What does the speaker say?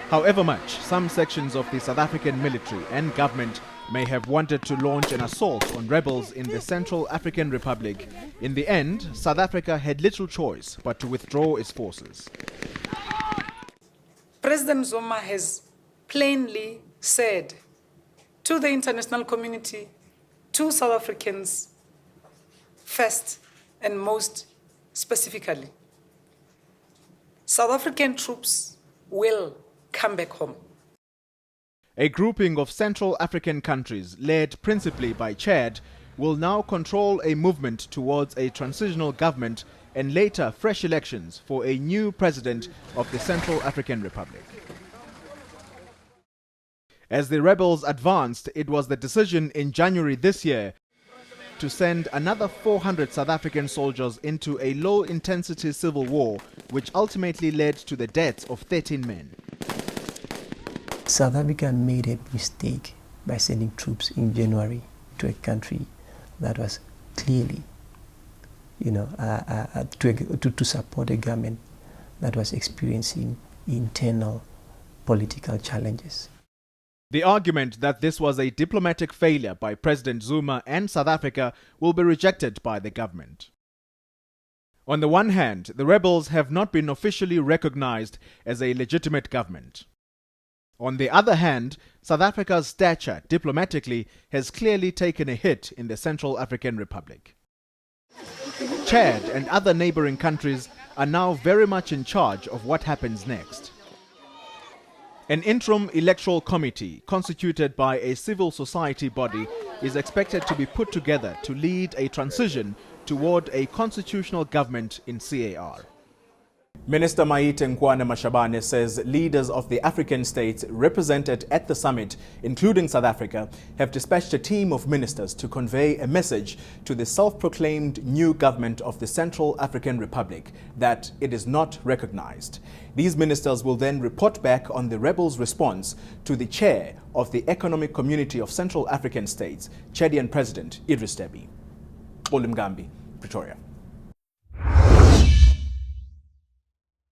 However much some sections of the South African military and government may have wanted to launch an assault on rebels in the Central African Republic, in the end, South Africa had little choice but to withdraw its forces. President Zuma has plainly said to the international community, to South Africans, first and most specifically, South African troops will come back home. A grouping of Central African countries, led principally by Chad, will now control a movement towards a transitional government and later fresh elections for a new president of the Central African Republic. As the rebels advanced, it was the decision in January this year to send another 400 South African soldiers into a low-intensity civil war, which ultimately led to the deaths of 13 men. South Africa made a mistake by sending troops in January to a country that was clearly, to support a government that was experiencing internal political challenges. The argument that this was a diplomatic failure by President Zuma and South Africa will be rejected by the government. On the one hand, the rebels have not been officially recognized as a legitimate government. On the other hand, South Africa's stature diplomatically has clearly taken a hit in the Central African Republic. Chad and other neighboring countries are now very much in charge of what happens next. An interim electoral committee constituted by a civil society body is expected to be put together to lead a transition toward a constitutional government in CAR. Minister Maite Nkwana Mashabane says leaders of the African states represented at the summit, including South Africa, have dispatched a team of ministers to convey a message to the self-proclaimed new government of the Central African Republic that it is not recognized. These ministers will then report back on the rebels' response to the chair of the Economic Community of Central African States, Chadian President Idris Deby. Pretoria.